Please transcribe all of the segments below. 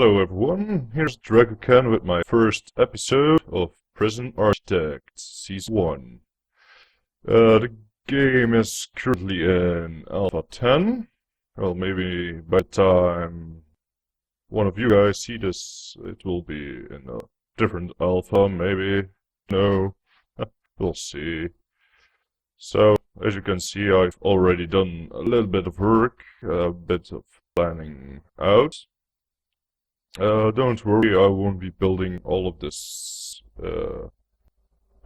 Hello everyone, here's Dragocan with my first episode of Prison Architect Season 1. The game is currently in Alpha 10. Well, maybe by the time one of you guys see this, it will be in a different alpha, maybe. No, we'll see. So, as you can see, I've already done a little bit of work, a bit of planning out. Don't worry, I won't be building all of this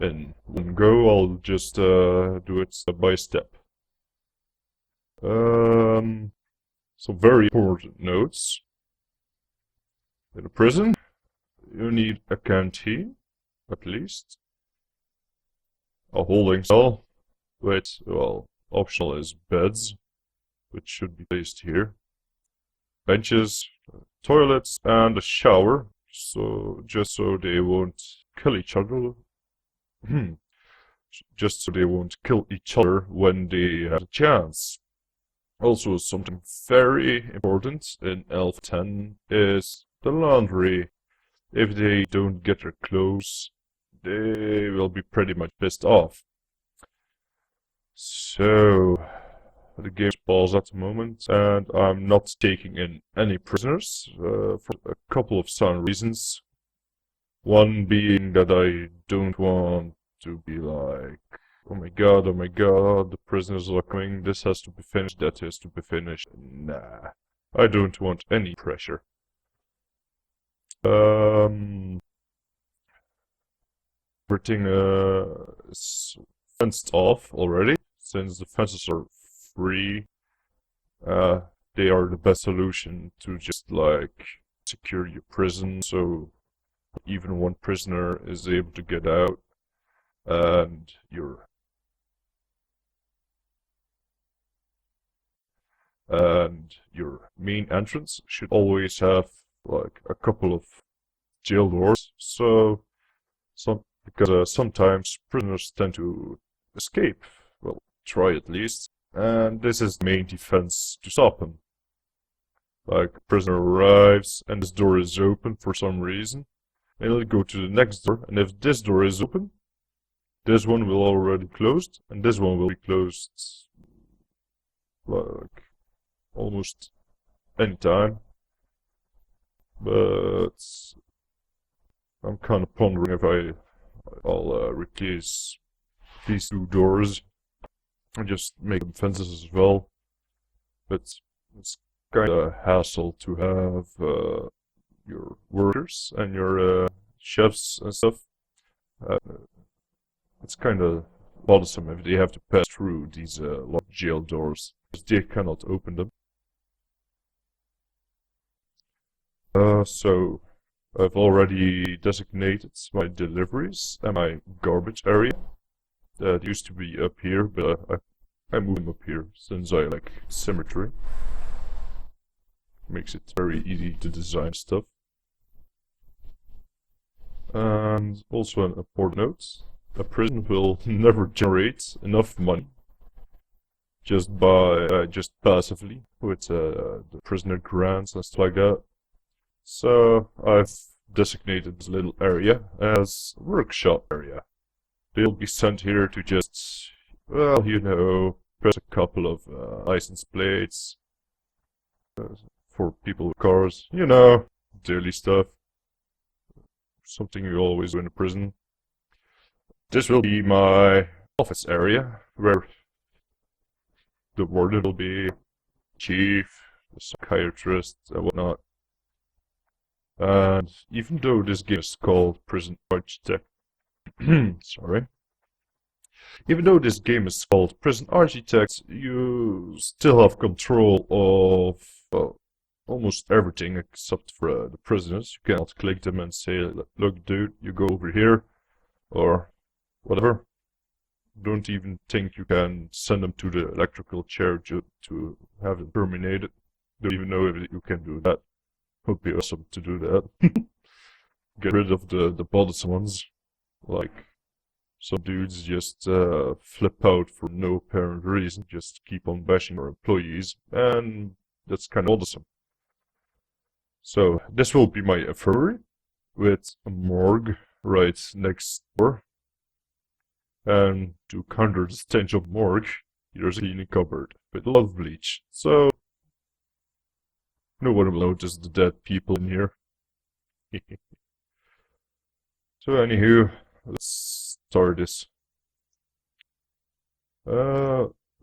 in one go. I'll just do it step by step. Some very important notes. In a prison, you need a canteen, at least. A holding cell. Wait, well, optional is beds, which should be placed here. Benches, toilets, and a shower, just so they won't kill each other. Just so they won't kill each other when they have a chance. Also, something very important in Alpha 10 is the laundry. If they don't get their clothes, they will be pretty much pissed off. So, the game is paused at the moment, and I'm not taking in any prisoners for a couple of sound reasons. One being that I don't want to be like, oh my god, the prisoners are coming, this has to be finished, that has to be finished. Nah, I don't want any pressure. Everything is fenced off already, since the fences are free. They are the best solution to just like secure your prison, so even one prisoner is able to get out, and your main entrance should always have like a couple of jail doors. So because sometimes prisoners tend to escape. Well, try at least. And this is the main defense to stop him. Like, a prisoner arrives and this door is open for some reason, and he'll go to the next door, and if this door is open, this one will already closed, and this one will be closed like almost any time. But I'm kind of pondering if I'll replace these two doors and just make them fences as well. But it's kind of a hassle to have your workers and your chefs and stuff. It's kind of bothersome if they have to pass through these locked jail doors, because they cannot open them. So I've already designated my deliveries and my garbage area. That used to be up here, but I moved them up here since I like symmetry. Makes it very easy to design stuff. And also an important note, a prison will never generate enough money just passively with the prisoner grants and stuff like that. So I've designated this little area as workshop area. They'll be sent here to just, well, you know, press a couple of license plates for people with cars, you know, daily stuff. Something you always do in a prison. This will be my office area, where the warden will be, chief, the psychiatrist, and whatnot. And even though this game is called Prison Architect, sorry. Even though this game is called Prison Architect, you still have control of almost everything except for the prisoners. You cannot click them and say, look dude, you go over here, or whatever. Don't even think you can send them to the electrical chair to have them terminated. Don't even know if you can do that. Would be awesome to do that. Get rid of the bothersome ones. Like, some dudes just flip out for no apparent reason, just keep on bashing our employees, and that's kind of bothersome. So this will be my infirmary with a morgue right next door. And to counter the stench of morgue, here's a cleaning cupboard with a lot of bleach. So no one will notice the dead people in here. So anywho, let's start this.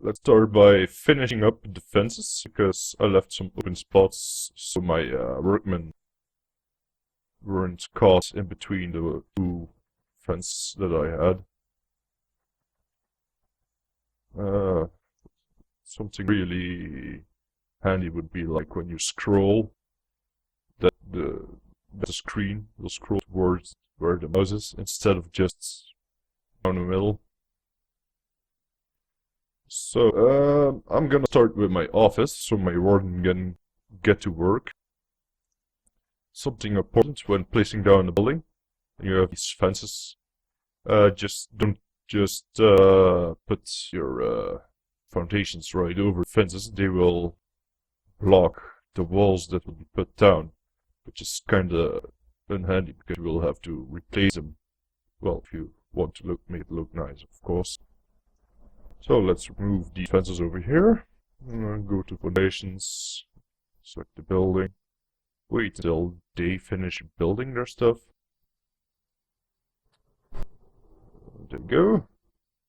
Let's start by finishing up the fences, because I left some open spots so my workmen weren't caught in between the two fences that I had. Something really handy would be like when you scroll, that the screen will scroll towards where the mouse is instead of just down the middle. So I'm gonna start with my office so my warden can get to work. Something important when placing down a building, you have these fences. Don't just put your foundations right over fences. They will block the walls that will be put down, which is kinda unhandy because you will have to replace them. Well, if you want to make it look nice, of course. So let's remove these fences over here. Go to foundations, select the building. Wait until they finish building their stuff. There we go.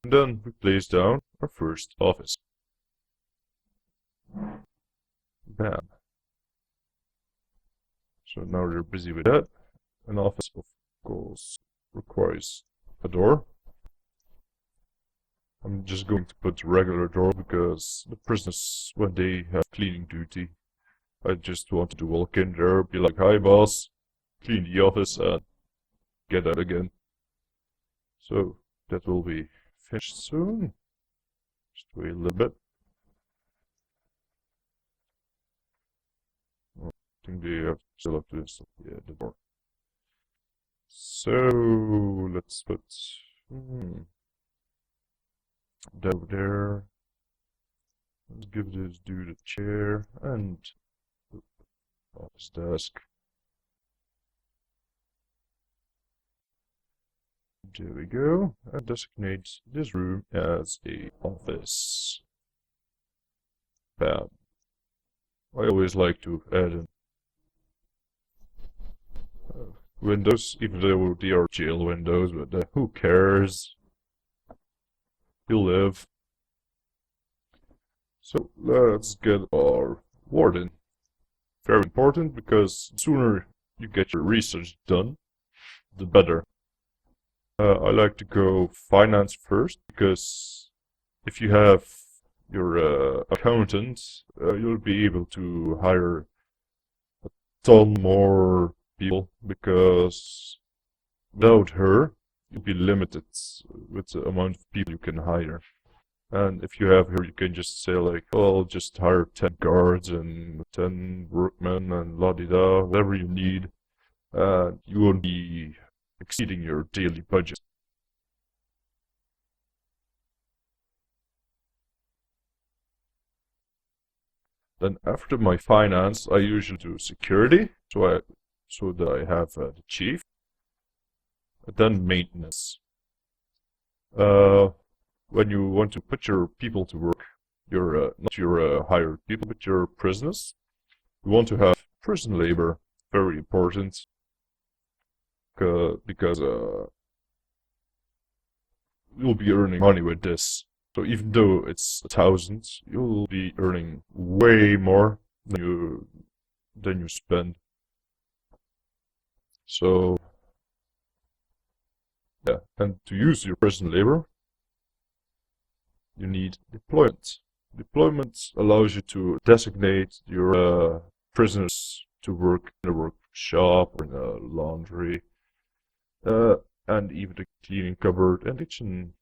And then we place down our first office. Bam. So now they're busy with that. An office, of course, requires a door. I'm just going to put a regular door because the prisoners, when they have cleaning duty, I just wanted to walk in there, be like, "Hi boss," clean the office and get out again. So that will be finished soon. Just wait a little bit. I think they still have to install the door. So let's put that over there. Let's give this dude a chair and office desk. There we go. And designate this room as a office. Bam. I always like to add in windows, even though they are jail windows, but who cares? You'll live. So let's get our warden. Very important, because the sooner you get your research done, the better. I like to go finance first, because if you have your accountant, you'll be able to hire a ton more people, because without her, you'll be limited with the amount of people you can hire. And if you have her, you can just say like, "Oh, I'll just hire 10 guards and 10 workmen and la-di-da, whatever you need." You won't be exceeding your daily budget. Then after my finance, I usually do security, so that I have the chief. And then maintenance. When you want to put your people to work, not your hired people, but your prisoners, you want to have prison labor. Very important, because you'll be earning money with this. So even though it's 1,000, you'll be earning way more than you spend. So yeah, and to use your prison labor, you need deployment. Deployment allows you to designate your prisoners to work in a workshop or in a laundry, and even the cleaning cupboard and kitchen.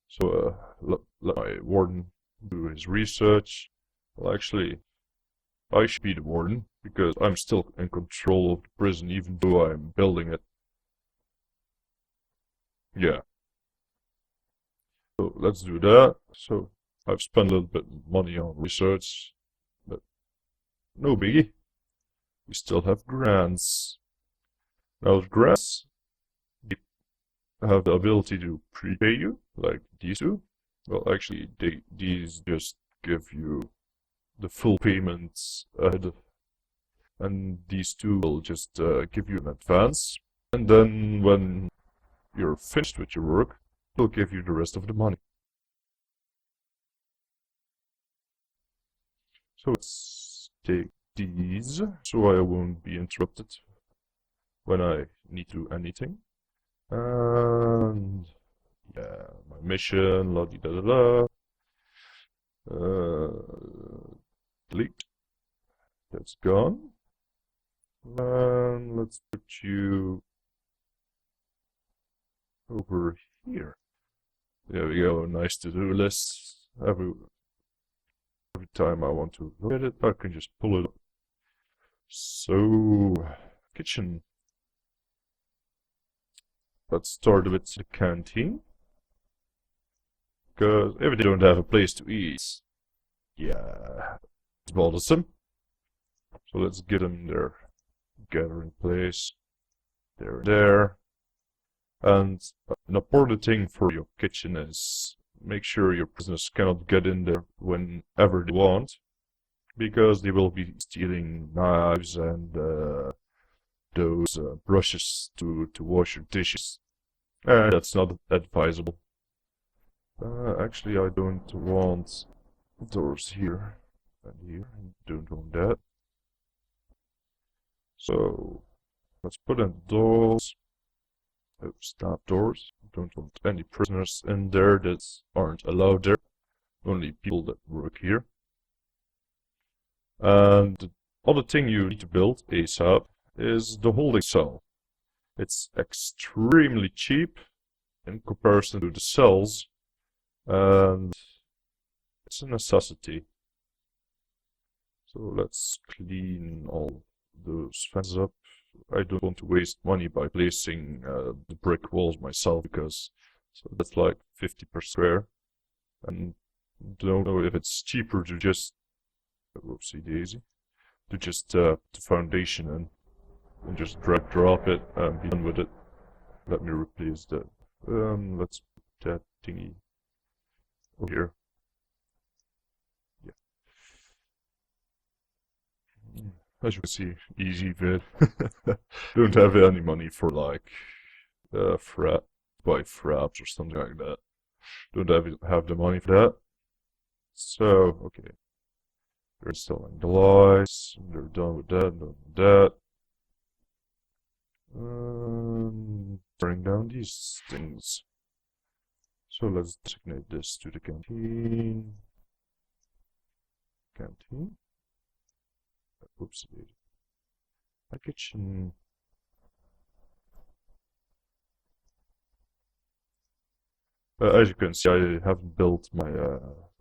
So let my warden do his research. Well, actually, I should be the warden, because I'm still in control of the prison, even though I'm building it. Yeah. So let's do that. So I've spent a little bit of money on research, but no biggie. we still have grants. Now grants, they have the ability to prepay you, like these two. Well, actually, these just give you the full payments ahead, and these two will just give you an advance. And then when you're finished with your work, they'll give you the rest of the money. So let's take these, so I won't be interrupted when I need to do anything. And yeah, my mission, la di da da da. Delete. That's gone. And let's put you over here. There we go, nice to-do list. Every time I want to look at it, I can just pull it up. So, kitchen. Let's start with the canteen. Because if they don't have a place to eat, yeah, it's bothersome. So let's give them their gathering place. There. And an important thing for your kitchen is make sure your prisoners cannot get in there whenever they want, because they will be stealing knives and those brushes to wash your dishes. And that's not advisable. Actually, I don't want doors here and here. I don't want that. So let's put in doors. Oh, stop doors. Don't want any prisoners in there that aren't allowed there. Only people that work here. And the other thing you need to build ASAP is the holding cell. It's extremely cheap in comparison to the cells, and it's a necessity. So let's clean all those fences up. I don't want to waste money by placing the brick walls myself, because so that's like 50 per square, and don't know if it's cheaper to just whoopsie daisy to just put the foundation in and just drag drop it and be done with it. Let me replace that. Let's put that thingy over here. Yeah. As you can see, easy vid. Don't have any money for like buy fraps or something like that. Don't have the money for that. So okay, they're installing the lights. They're done with that. Done with that. Bring down these things. So let's designate this to the canteen. Canteen. Oops, my kitchen. As you can see, I haven't built my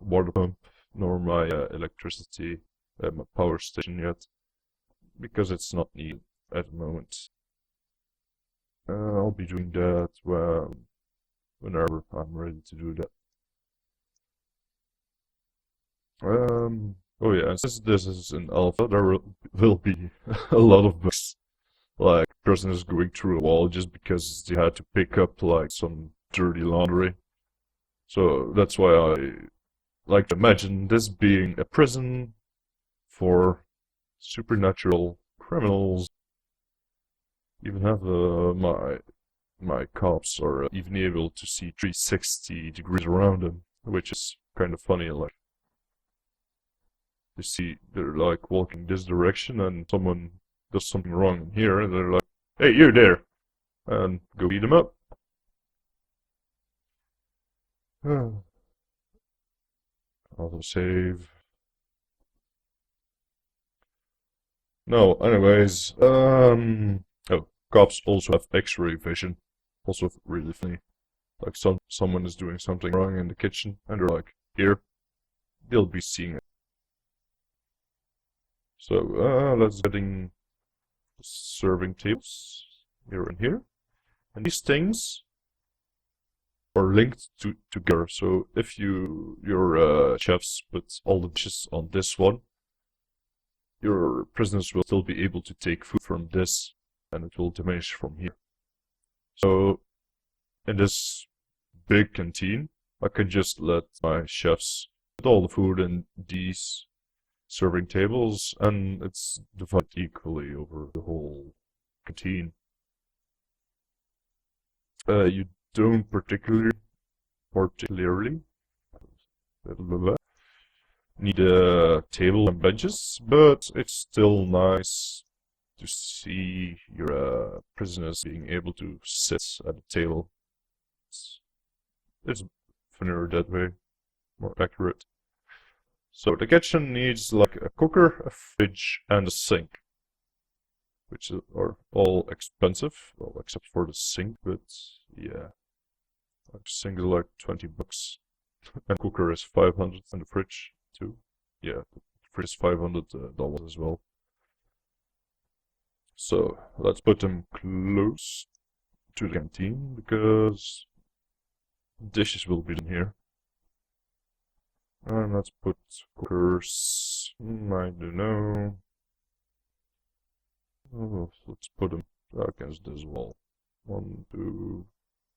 water pump nor my electricity, my power station yet, because it's not needed at the moment. I'll be doing that whenever I'm ready to do that. Oh yeah, and since this is an alpha, there will be a lot of bugs, like prisoners going through a wall just because they had to pick up like some dirty laundry. So that's why I like to imagine this being a prison for supernatural criminals. Even have my cops are even able to see 360 degrees around them, which is kind of funny. Like you see, they're like walking this direction, and someone does something wrong in here, and they're like, "Hey, you there!" and go beat them up. Auto save. No, anyways, oh, cops also have X-ray vision. Also really funny. Like someone is doing something wrong in the kitchen, and they're like, here, they'll be seeing it. So, let's getting serving tables here and here. And these things are linked together. So if your chefs put all the dishes on this one, your prisoners will still be able to take food from this, and it will diminish from here. So, in this big canteen, I can just let my chefs put all the food in these serving tables, and it's divided equally over the whole canteen. You don't particularly need a table and benches, but it's still nice to see your prisoners being able to sit at a table. It's funnier that way, more accurate. So the kitchen needs like a cooker, a fridge, and a sink, which are all expensive, well, except for the sink, but yeah. Like sink is like $20, and cooker is 500, and the fridge too. Yeah, the fridge is $500 as well. So let's put them close to the canteen because dishes will be in here. And let's put cookers. I don't know. Oh, let's put them against this wall. 1, 2.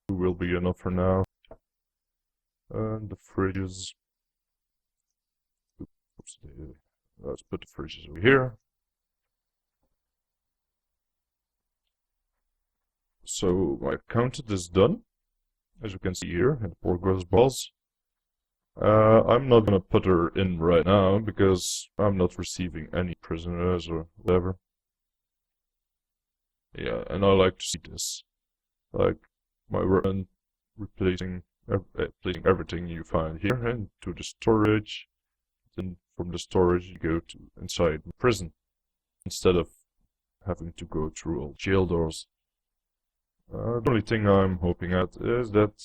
2 will be enough for now. And the fridges. Oops, let's put the fridges over here. So my counted is done, as you can see here in the progress bars. I'm not gonna put her in right now because I'm not receiving any prisoners or whatever. Yeah, and I like to see this, like my run placing everything you find here into the storage. Then from the storage you go to inside the prison instead of having to go through all jail doors. The only thing I'm hoping at is that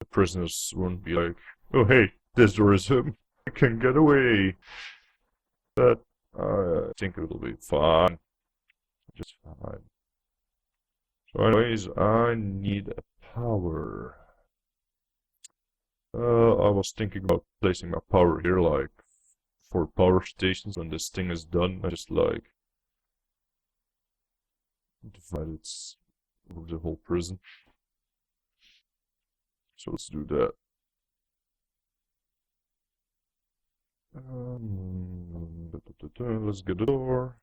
the prisoners won't be like, oh hey, this door is him, I can get away. But I think it'll be fine. Just fine. So anyways, I need a power. I was thinking about placing my power here, like, for power stations when this thing is done. I just, like, divide it over the whole prison. So let's do that. Let's get a door.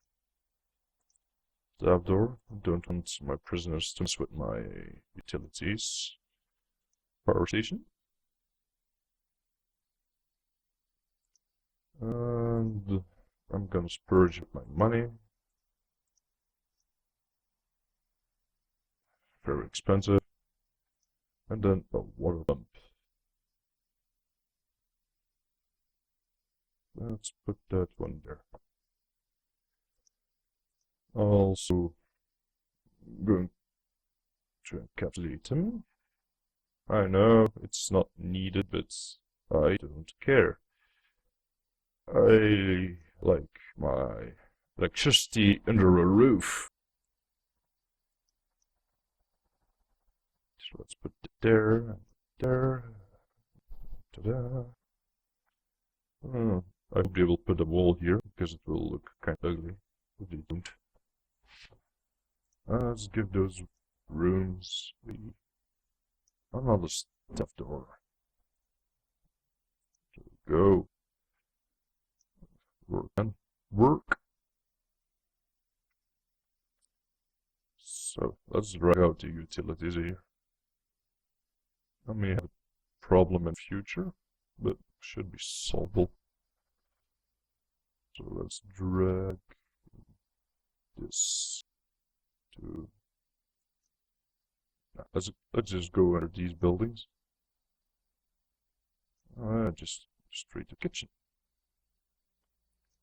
That door. Don't want my prisoners to mess with my utilities. Power station. And I'm gonna spurge my money. Very expensive. And then a water pump. Let's put that one there. Also going to encapsulate him. I know it's not needed, but I don't care. I like my electricity under a roof. So let's put it there, there, ta-da. I hope they will put a wall here because it will look kind of ugly if they don't. Let's give those rooms another stuff door. There we go. Work and work. So let's drag out the utilities here. I may have a problem in the future, but should be solvable. So let's drag this to. Let's just go under these buildings. Just straight to kitchen.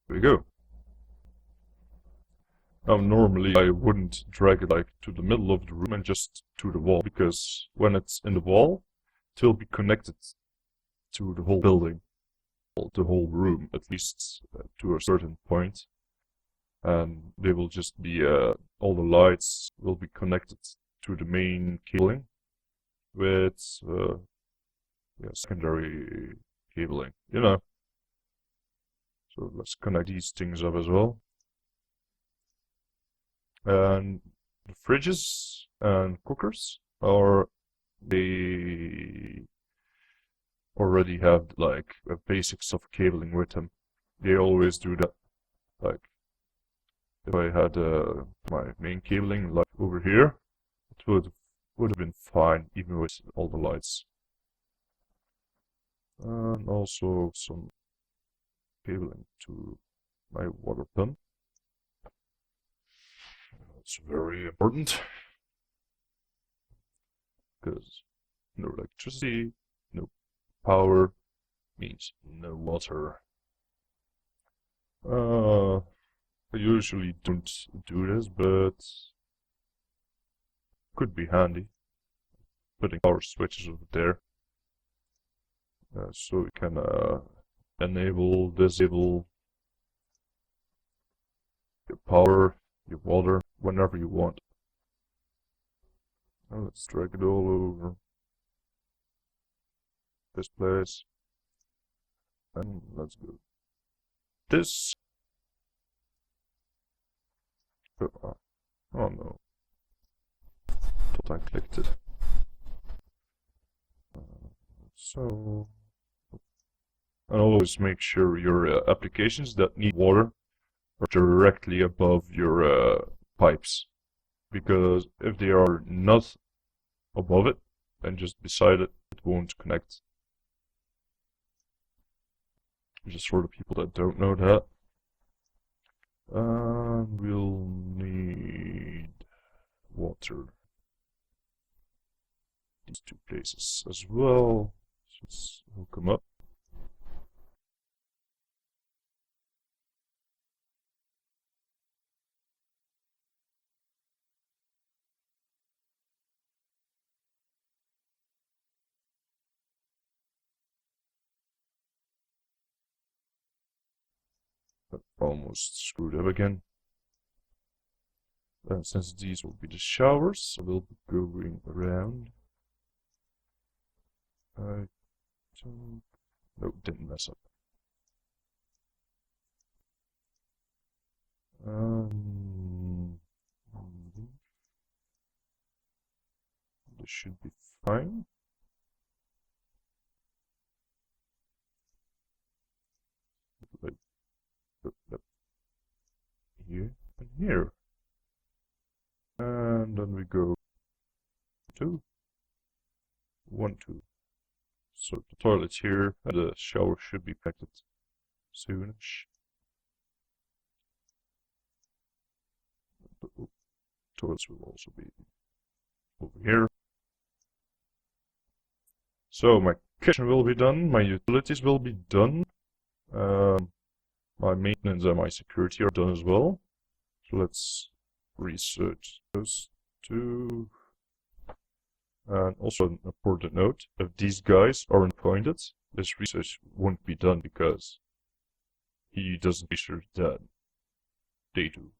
There we go. Now normally I wouldn't drag it like to the middle of the room and just to the wall, because when it's in the wall, it will be connected to the whole building, the whole room at least, to a certain point, and they will just be all the lights will be connected to the main cabling with secondary cabling, you know. So let's connect these things up as well. And the fridges and cookers they already have like a basic stuff cabling with them. They always do that. Like if I had my main cabling like over here, it would have been fine even with all the lights. And also some cabling to my water pump. It's very important because no electricity, no power means no water. I usually don't do this, but could be handy putting power switches over there, so you can enable, disable your power, your water whenever you want. Now let's drag it all over this place, and let's go this. Oh no, thought I clicked it. So, and always make sure your applications that need water are directly above your pipes, because if they are not above it and just beside it, it won't connect. Just for the people that don't know that. We'll need water. These two places as well. So let's hook them up. Almost screwed up again. Since these will be the showers, I will be going around. I don't... No, didn't mess up. This should be fine. Like here and here. And then we go 2, 1, 2. So the toilet's here, and the shower should be connected soonish. The toilets will also be over here. So my kitchen will be done, my utilities will be done, my maintenance and my security are done as well. So let's research those two. And also an important note, if these guys aren't appointed, this research won't be done because he doesn't research that they do.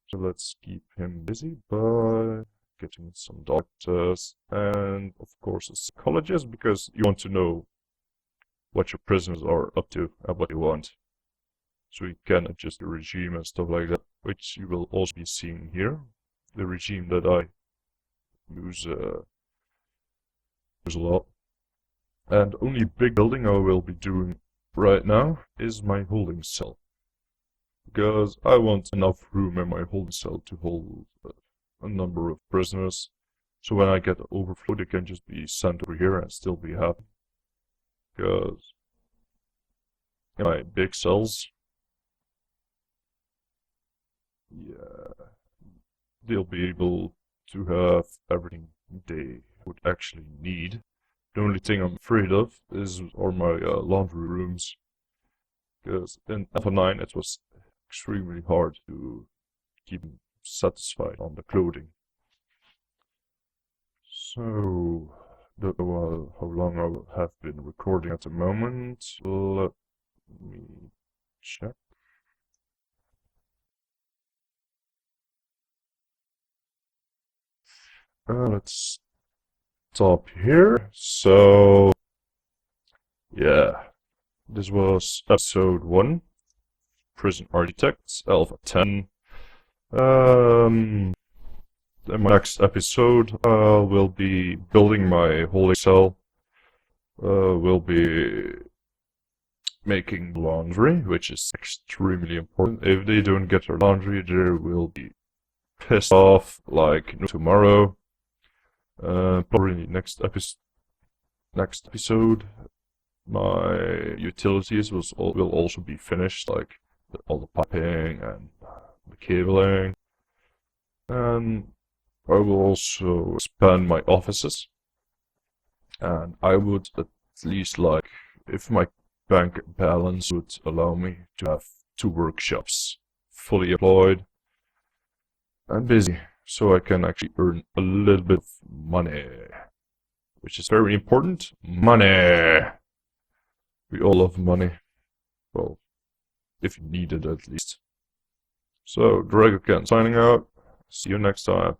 So let's keep him busy by getting some doctors and of course a psychologist, because you want to know what your prisoners are up to and what they want. So you can adjust the regime and stuff like that, which you will also be seeing here. The regime that I use a lot. And only big building I will be doing right now is my holding cell. Because I want enough room in my holding cell to hold a number of prisoners. So when I get overflow, they can just be sent over here and still be happy. Because in my big cells, yeah, they'll be able to have everything they would actually need. The only thing I'm afraid of are my laundry rooms, because in Alpha 9 it was extremely hard to keep them satisfied on the clothing. So, don't know how long I have been recording at the moment. Let me check. Let's stop here. So, yeah, This was episode 1, Prison Architects, Alpha 10. In my next episode, we'll be building my holding cell. We'll be making laundry, which is extremely important. If they don't get their laundry, they will be pissed off like no tomorrow. Probably next episode, my utilities will also be finished, like all the piping and the cabling. And I will also expand my offices. And I would at least like, if my bank balance would allow me to have 2 workshops fully employed and busy, so I can actually earn a little bit of money, which is very important. Money! We all love money. Well, if you need it at least. So, Dragocan signing out. See you next time.